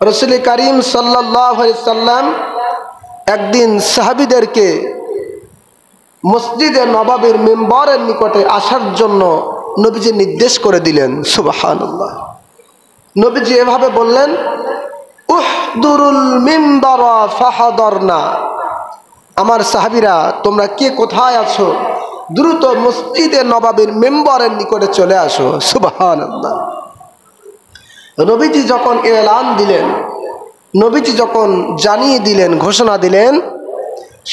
রাসূল করিম সাল্লাল্লাহু আলাইহি সাল্লাম একদিন সাহাবীদেরকে মসজিদে নববীর মিম্বরের নিকটে আসার জন্য নবীজি নির্দেশ করে দিলেন। সুবহানাল্লাহ। নবীজি এভাবে বললেন, উহদুরুল মিম্বার ফাহাদারনা। আমার সাহাবীরা, তোমরা কে কোথায় আছো, দ্রুত মসজিদে নববীর মিম্বরের নিকটে চলে আসো। সুবহানাল্লাহ। নবীজি যখন এলান দিলেন, নবীজি যখন জানিয়ে দিলেন, ঘোষণা দিলেন,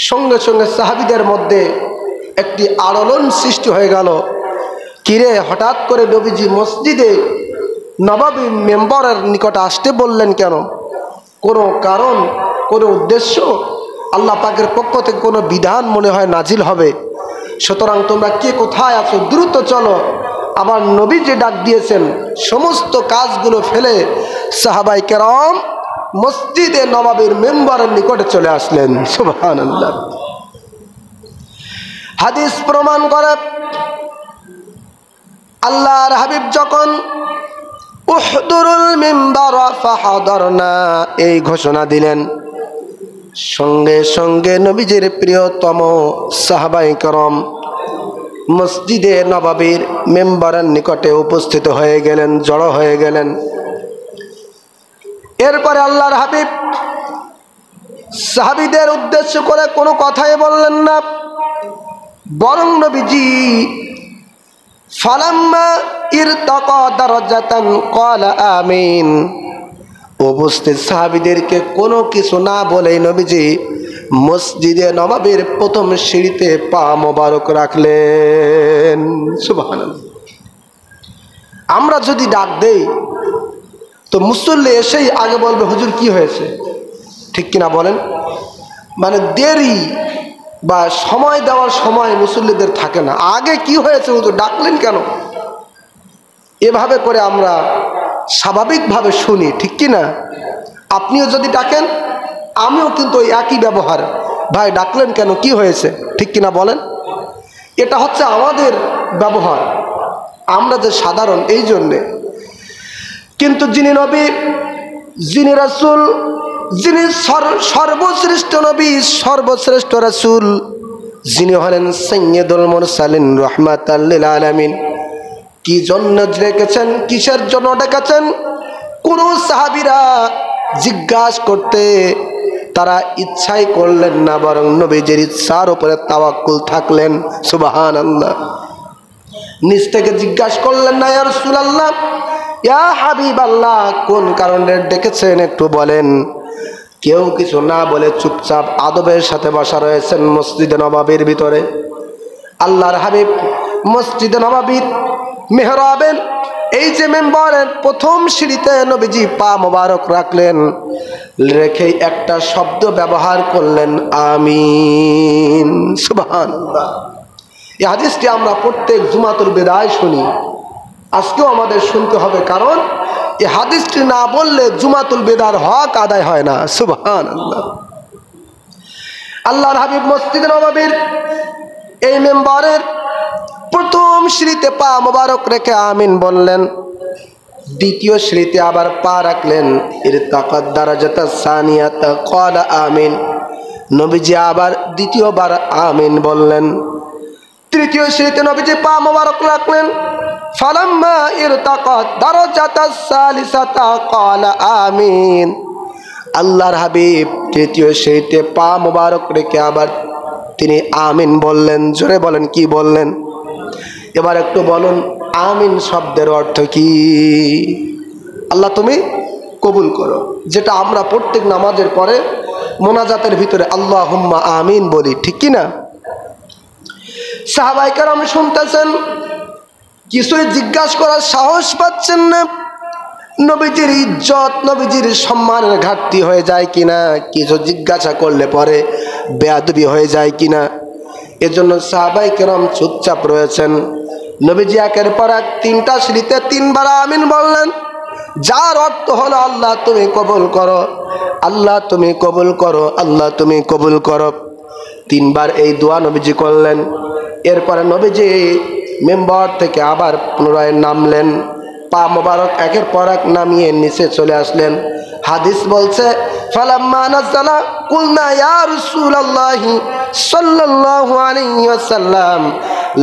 সঙ্গে সঙ্গে সাহাবীদের মধ্যে একটি আলোড়ন সৃষ্টি হয়ে গেল। কিরে, হঠাৎ করে নবীজি মসজিদে নববী মেম্বরের নিকটে আসতে বললেন কেন? কোনো কারণ, কোনো উদ্দেশ্য? আল্লাহ পাকের পক্ষ থেকে কোনো বিধান মনে হয় নাজিল হবে। সুতরাং তোমরা কে কোথায় আছো, দ্রুত চলো। আবার নবী যে ডাক দিয়েছেন, সমস্ত কাজগুলো ফেলে সাহাবায়ে কেরাম মসজিদে নববীর মেম্বরের নিকটে চলে আসলেন। সুবহানাল্লাহ। হাদিস প্রমাণ করে, আল্লাহর হাবিব যখন উহদুরুল মিম্বার ফাহাদারনা এই ঘোষণা দিলেন, সঙ্গে সঙ্গে নবীজির প্রিয়তম সাহাবায়ে কেরাম মসজিদে নববীর মেম্বরের নিকটে উপস্থিত হয়ে গেলেন, জড়ো হয়ে গেলেন। এরপরে আল্লাহর হাবিব সাহাবীদের উদ্দেশ্য করে কোনো কথাই বললেন না, বরং নবীজি ফালাম্মা ইরতাকা দারাজাতান ক্বালা আমিন। উপস্থিত সাহাবীদেরকে কোনো কিছু না বলে নবীজি মসজিদে নববীর প্রথম সিঁড়িতে পা মোবারক রাখলেন। সুবহানাল্লাহ। আমরা যদি ডাক দেই তো মুসল্লি এসেই আগে বলবে, হুজুর কি হয়েছে, ঠিক কিনা বলেন? মানে দেরি বা সময় দেওয়ার সময় মুসল্লিদের থাকে না। আগে কি হয়েছে হুজুর, ডাকলেন কেন? এভাবে করে আমরা স্বাভাবিকভাবে শুনি, ঠিক কিনা? আপনিও যদি ডাকেন, আমিও কিন্তু ওই একই ব্যবহার, ভাই ডাকলেন কেন, কি হয়েছে, ঠিক কিনা বলেন? এটা হচ্ছে আমাদের ব্যবহার, আমরা যে সাধারণ, এই জন্যে। কিন্তু যিনি নবী, যিনি রাসূল, যিনি সর্বশ্রেষ্ঠ নবী, সর্বশ্রেষ্ঠ রাসূল, যিনি হলেন সাইয়্যিদুল মুরসালিন রাহমাতাল লিল আলামিন, কি জন্য ডেকেছেন, কিসের জন্য ডেকেছেন, কোন সাহাবীরা জিজ্ঞাসা করতে তারা ইচ্ছাই করলেন না, বরং নবীজির ইচ্ছার উপরে তাওয়াক্কুল থাকলেন। সুবহানাল্লাহ। নিজ থেকে জিজ্ঞাসা করলেন না, ইয়া রাসূলুল্লাহ, ইয়া হাবিবাল্লাহ, কোন কারণে ডেকেছেন একটু বলেন। কেউ কিছু না বলে চুপচাপ আদবের সাথে বসা রয়েছেন মসজিদে নববীর ভিতরে। আল্লাহর হাবিব মসজিদে নববীর মেহরাবের এই যে মেম্বরের প্রথম সিঁড়িতে নবীজি পা মোবারক রাখলেন, রেখে একটা শব্দ ব্যবহার করলেন, আমিন। সুবহানাল্লাহ। এই হাদিসটি আমরা প্রত্যেক জুমাতুল বিদায় শুনি, আজকেও আমাদের শুনতে হবে, কারণ এই হাদিসটি না বললে জুমাতুল বিদার হক আদায় হয় না। সুবহানাল্লাহ। আল্লাহর হাবিব মসজিদে নববীর এই মেম্বরের প্রথম সিঁড়িতে পা মোবারক রেখে আমিন বললেন। দ্বিতীয় সিঁড়িতে আবার পা রাখলেন, ইরতাকাদ দারাজাতাস সানিয়াতা ক্বালা আমিন। নবীজি আবার দ্বিতীয়বার আমিন বললেন। তৃতীয় সিঁড়িতে নবীজি পা মোবারক রাখলেন। ফালাম্মা ইরতাকাদ দারাজাতাস সালিসাতা ক্বালা আমিন। আল্লাহর হাবিব তৃতীয় সিঁড়িতে পা মোবারক রেখে আবার তিনি আমিন বললেন। জোরে বলেন, কি বললেন? এবার একটু বলুন, আমিন শব্দের অর্থ কি? আল্লাহ তুমি কবুল করো, যেটা আমরা প্রত্যেক নামাজের পরে মোনাজাতের ভিতরে আল্লাহুম্মা আমিন বলি, ঠিক কি না? সাহাবায়ে কেরাম শুনতেছেন, কিছুই জিজ্ঞাসা করার সাহস পাচ্ছেন না। নবীজির ইজ্জত, নবীজির সম্মানের ঘাটতি হয়ে যায় কিনা, কিছু জিজ্ঞাসা করলে পরে বেয়াদবি হয়ে যায় কিনা, এজন্য সাহাবায়ে কেরাম চুপচাপ রয়েছেন। নবীজি একের পর এক তিনটা সিঁড়িতে তিনবার আমিন বললেন, যার অর্থ হলো আল্লাহ তুমি কবুল করো, আল্লাহ তুমি কবুল করো, আল্লাহ তুমি কবুল করো। তিনবার এই দোয়া নবীজি করলেন। এরপরে নবীজি মেম্বার থেকে আবার পুনরায় নামলেন। পা মোবারক একের পর এক নামিয়ে নিচে চলে আসলেন। হাদিস বলছে ফালাম্মা নাযালা কুলনা ইয়া রাসূলুল্লাহি সাল্লাল্লাহু আলাইহি ওয়াসাল্লাম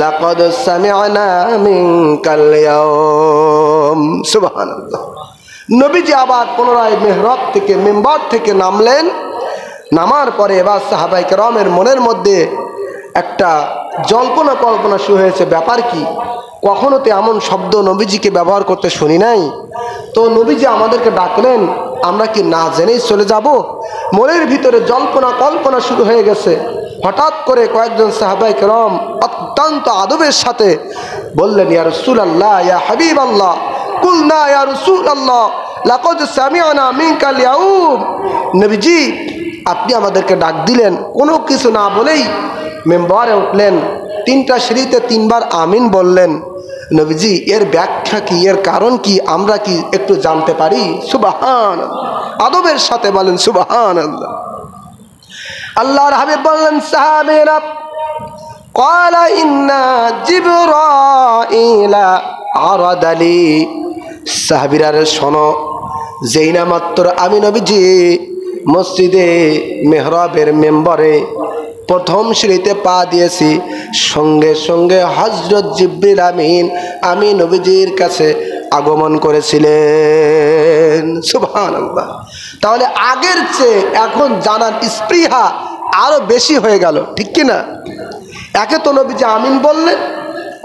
লাকাদ সামি'না মিনকাল ইয়াওম। সুবহানাল্লাহ। নবীজি আবার পুনরায় মিহরাব থেকে মিম্বার থেকে নামলেন। নামার পরে এবার সাহাবায়ে কেরামের মনের মধ্যে একটা জল্পনা কল্পনা শুরু হয়েছে, ব্যাপার কি, কখনো তো এমন শব্দ নবীজিকে ব্যবহার করতে শুনি নাই, তো নবীজি আমাদেরকে ডাকলেন, আমরা কি না জেনেই চলে যাব? মনের ভিতরে জল্পনা কল্পনা শুরু হয়ে গেছে। হঠাৎ করে কয়েকজন সাহাবায়ে কেরাম অত্যন্ত আদবের সাথে বললেন, ইয়া রাসূলুল্লাহ, ইয়া হাবিবাল্লাহ, কুলনা ইয়া রাসূলুল্লাহ লাকাদ সামি'না মিনকাল ইয়াউম। নবীজি আপনি আমাদেরকে ডাক দিলেন, কোনো কিছু না বলেই মেম্বারে উঠলেন, তিনটা সিঁড়িতে তিনবার আমিন বললেন। নবীজি এর ব্যাখ্যা কি, এর কারণ কি, আমরা কি একটু জানতে পারি? সুবহানাল্লাহ। আদবের সাথে বলেন সুবহানাল্লাহ। আল্লাহর হাবিব বললেন, সাহাবীরা ক্বালা ইন্না জিবরাইলা আরাদালি। সাহাবীরা শোনো, যেই না মাত্র আমি নবীজি মসজিদে মেহরাবের মেম্বরে প্রথম সিঁড়িতে পা দিয়েছি, সঙ্গে সঙ্গে হযরত জিবরিল আমিন আমি নবীজির কাছে আগমন করেছিলেন। সুবহানাল্লাহ। তাহলে আগের চেয়ে এখন জানার স্পৃহা আরো বেশি হয়ে গেল, ঠিক কি না? একে তো নবীজি আমিন বললেন,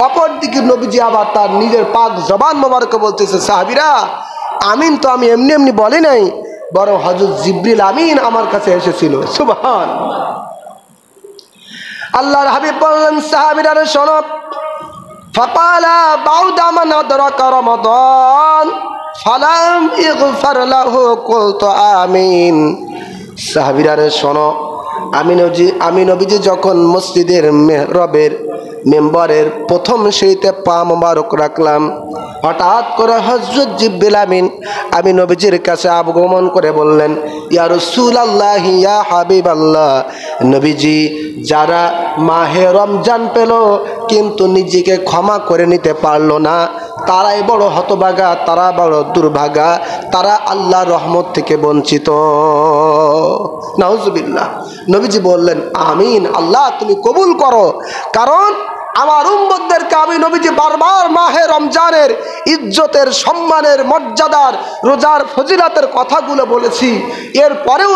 অপরদিকে নবীজি আবার তার নিজের পাক জবান মোবারকে বলতেছে, সাহাবীরা আমিন তো আমি এমনি এমনি বলি নাই, বরং হযরত জিবরিল আমিন আমার কাছে এসেছিল। সুবহানাল্লাহ। আল্লাহর হাবিব বললেন, সাহাবীরা শোনো, ফাকালা বাউদা মান আদরাকা রমাদান ফালাম ইগফার লাহু কুলতু আমিন। সাহাবীরা শোনো, আমি নবীজি যখন মসজিদের মেহরাবের মেম্বারের প্রথম সিঁড়িতে পা মোবারক রাখলাম, হঠাৎ করে হযরত জিবরিল আমিন আমি নবীজির কাছে আগমন করে বললেন, ইয়া রাসূলুল্লাহ, ইয়া হাবিবাল্লাহ, নবীজি যারা মাহে রমজান পেল কিন্তু নিজেকে ক্ষমা করে নিতে পারলো না, তারাই বড় হতভাগা, তারা বড় দুর্ভাগা, তারা আল্লাহর রহমত থেকে বঞ্চিত। নাউজুবিল্লাহ। নবীজি বললেন, আমিন, আল্লাহ তুমি কবুল করো, কারণ আমার উম্মতদেরকে আমি নবীজি বারবার মাহে রমজানের ইজ্জতের, সম্মানের, মর্যাদার, রোজার ফজিলাতের কথাগুলো বলেছি। এর পরেও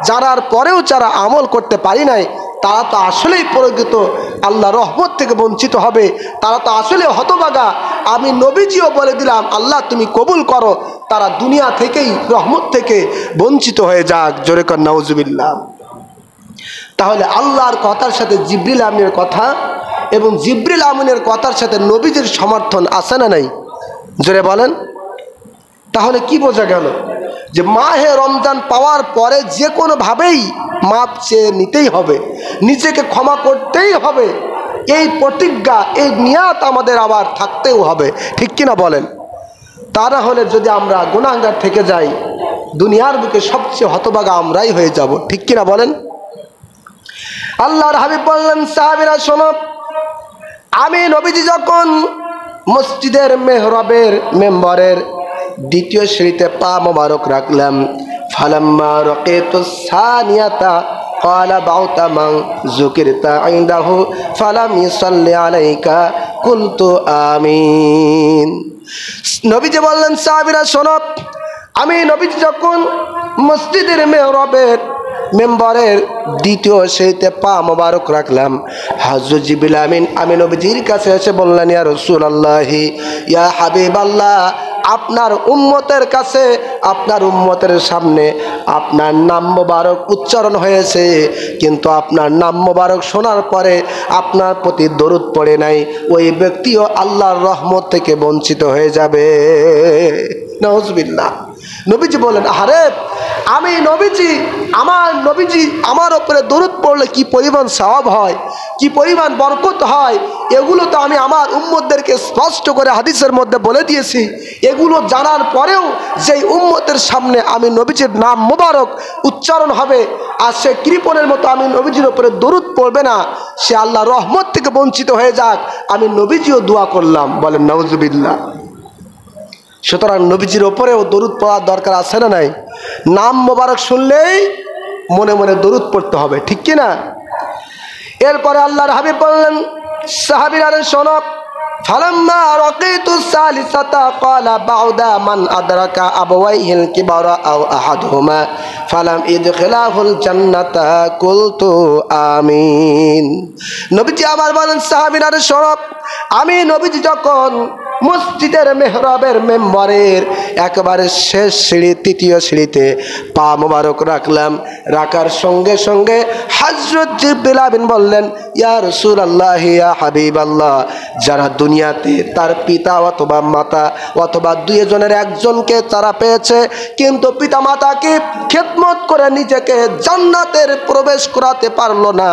জানার পরেও যারা আমল করতে পারি নাই, তারা তো আসলেই প্রকৃত আল্লাহ রহমত থেকে বঞ্চিত হবে, তারা তো আসলে হতভাগা। আমি নবীজিও বলে দিলাম, আল্লাহ তুমি কবুল করো, তারা দুনিয়া থেকেই রহমত থেকে বঞ্চিত হয়ে যাক। জোরে কর নাউজুবিল্লাহ। তাহলে আল্লাহর কথার সাথে জিবরিল আমিনের কথা এবং জিবরিল আমিনের কথার সাথে নবীজির সমর্থন আছে না নাই? জোরে বলেন। তাহলে কি বোঝা গেল? যে মাহে রমজান পাওয়ার পরে যে কোনোভাবেই মাপ চেয়ে নিতেই হবে, নিজেকে ক্ষমা করতেই হবে, এই প্রতিজ্ঞা, এই নিয়াত আমাদের আবার থাকতেও হবে, ঠিক কিনা বলেন? তা না হলে যদি আমরা গুনাহগার থেকে যাই, দুনিয়ার বুকে সবচেয়ে হতভাগা আমরাই হয়ে যাব, ঠিক কিনা বলেন? আল্লাহর হাবিব বললেন, সাহাবীরা শোনো, আমি নবীজি যখন মসজিদের মেহরাবের মেম্বরের দ্বিতীয় সিঁড়িতে পা মোবারক রাখলাম, ফালাম্মা রাকিতু সানিয়াতা ক্বালা বাউতা মান যুকিরতা ইনদাহু ফালাম ইসাল্লি আলাইকা কুলতু আমিন। নবীজি বললেন, সাহাবীরা শোনো, আমি নবীজি যখন মসজিদের মেহরাবের মেম্বরের দ্বিতীয় সিঁড়িতে পা মোবারক রাখলাম, হযরত জিবরিল আমিন আমি নবীজির কাছে এসে বললেন, ইয়া রাসূলুল্লাহ, ইয়া হাবিবাল্লাহ, আপনার উম্মতের কাছে, আপনার উম্মতের সামনে আপনার নাম মোবারক উচ্চারণ হয়েছে, কিন্তু আপনার নাম মোবারক শোনার পরে আপনার প্রতি দরুদ পড়ে নাই, ওই ব্যক্তিও আল্লাহর রহমত থেকে বঞ্চিত হয়ে যাবে। নাউজুবিল্লাহ। নবীজি বলেন, আরে আমি নবীজি, আমার নবীজি আমার ওপরে দরুদ পড়লে কি পরিমাণ সওয়াব হয়, কি পরিমাণ বরকত হয়, এগুলো তো আমি আমার উম্মতদেরকে স্পষ্ট করে হাদিসের মধ্যে বলে দিয়েছি। এগুলো জানার পরেও যেই উম্মতের সামনে আমি নবীজির নাম মোবারক উচ্চারণ হবে আর সে কৃপণের মতো আমি নবীজির ওপরে দরুদ পড়বে না, সে আল্লাহ রহমত থেকে বঞ্চিত হয়ে যাক, আমি নবীজিও দোয়া করলাম। বলেন নাউজুবিল্লাহ। সুতরাং নবীজির ওপরেও দরুদ পড়ার দরকার আছে না নাই? নাম মোবারক শুনলেই মনে মনে দরুদ পড়তে হবে, ঠিক কি না? এরপরে আল্লাহর হাবিব বললেন, সাহাবীরা শোনো, ফালাম্মা রাকিতু সালিসাতা ক্বালা বাউদা মান আদরাকা আবাওয়াইহিল কিবারা আও আহাদুহুমা ফালাম ইদখিলাহুল জান্নাতা কুলতু আমিন। নবীজি আবার বলেন, সাহাবীরা শোনো, আমি নবীজি যখন মসজিদের মেহরাবের মেম্বরের একেবারে শেষ সিঁড়ি, তৃতীয় সিঁড়িতে পা মোবারক রাখলাম, রাখার সঙ্গে সঙ্গে হযরত জিবরিল আমিন বললেন, ইয়া রাসূলুল্লাহ, ইয়া হাবিবাল্লাহ, যারা দুনিয়াতে তার পিতা অথবা মাতা অথবা দুইজনের একজনকে তারা পেয়েছে, কিন্তু পিতা মাতাকে খেদমত করে নিজেকে জান্নাতের প্রবেশ করাতে পারলো না,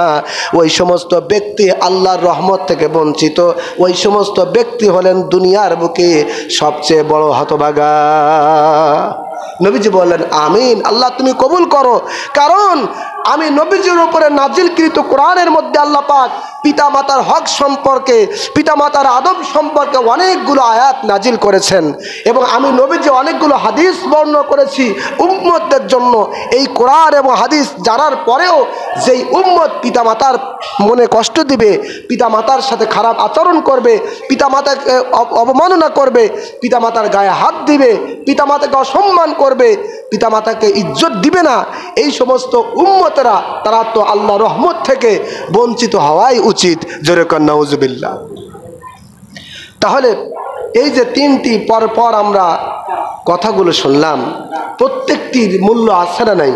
ওই সমস্ত ব্যক্তি আল্লাহর রহমত থেকে বঞ্চিত। ওই সমস্ত ব্যক্তি হলেন দুনিয়ার বুকে সবচেয়ে বড় হতভাগা। নবীজি বললেন, আমিন, আল্লাহ তুমি কবুল করো। কারণ আমি নবীজির উপরে নাজিলকৃত কোরআনের মধ্যে আল্লাহ পাক পিতামাতার হক সম্পর্কে, পিতামাতার আদব সম্পর্কে অনেকগুলো আয়াত নাজিল করেছেন, এবং আমি নবীজি অনেকগুলো হাদিস বর্ণনা করেছি উম্মতদের জন্য। এই কোরআন এবং হাদিস জানার পরেও যেই উম্মত পিতামাতার মনে কষ্ট দিবে, পিতামাতার সাথে খারাপ আচরণ করবে, পিতামাতাকে অবমাননা করবে, পিতামাতার গায়ে হাত দিবে, পিতামাতাকে অসম্মান করবে, পিতামাতাকে ইজ্জত দিবে না, এই সমস্ত উম্মতেরা তারা তো আল্লাহ রহমত থেকে বঞ্চিত হওয়াই উচিত। জোরে কর নাউজুবিল্লাহ। তাহলে এই যে তিনটি পর আমরা কথাগুলো শুনলাম, প্রত্যেকটির মূল্য আছে না নাই?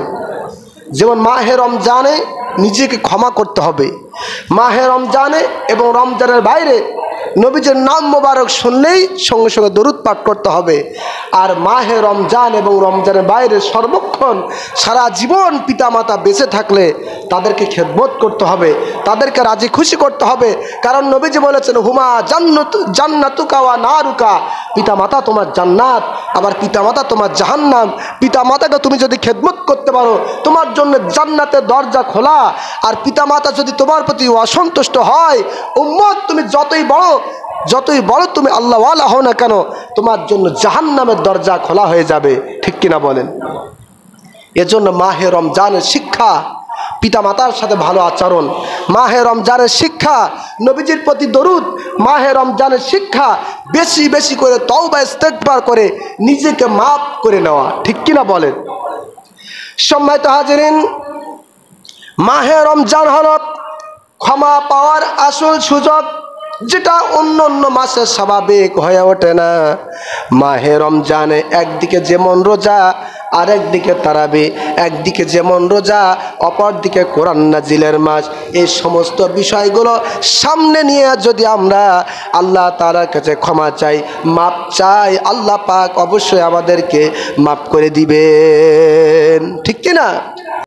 যেমন মাহে রমজানে নিজেকে ক্ষমা করতে হবে, মাহে রমজানে এবং রমজানের বাইরে নবীজির নাম মোবারক শুনলেই সঙ্গে সঙ্গে দরুদ পাঠ করতে হবে। আর মাহে রমজান এবং রমজানের বাইরে সর্বক্ষণ সারা জীবন পিতামাতা বেঁচে থাকলে তাদেরকে খেদমত করতে হবে, তাদেরকে রাজি খুশি করতে হবে। কারণ নবীজি বলেছেন, হুমা জান্নাতুকা ওয়া নারুকা, পিতামাতা তোমার জান্নাত, আবার পিতামাতা তোমার জাহান্নাম। পিতামাতাকে তুমি যদি খেদমত করতে পারো, তোমার জন্য জান্নাতের দরজা খোলা। আর পিতামাতা যদি তোমার প্রতি অসন্তুষ্ট হয়, উম্মত তুমি যতই বড় তুমি আল্লাহওয়ালা হও না কেন, তোমার জন্য জাহান্নামের দরজা খোলা হয়ে যাবে, ঠিক কিনা বলেন? এজন্য মাহে রমজানের শিক্ষা পিতামাতার সাথে ভালো আচরণ, মাহে রমজানের শিক্ষা নবীজির প্রতি দরুদ, মাহে রমজানের শিক্ষা বেশি বেশি করে তওবা ইস্তেগফার করে নিজেকে মাফ করে নেওয়া, ঠিক কিনা বলেন? সম্মানিত হাজিরিন, মাহে রমজান হল ক্ষমা পাওয়ার আসল সুযোগ, যেটা অন্য অন্য মাসে স্বাভাবিক হয়ে ওঠে না। মাহে রমজানে একদিকে যেমন রোজা, আর একদিকে তারাবি, একদিকে যেমন রোজা, অপরদিকে কোরআন নাজিলের মাস। এই সমস্ত বিষয়গুলো সামনে নিয়ে যদি আমরা আল্লাহ তাআলার কাছে ক্ষমা চাই, মাপ চাই, আল্লাহ পাক অবশ্যই আমাদেরকে মাফ করে দিবেন, ঠিক কিনা?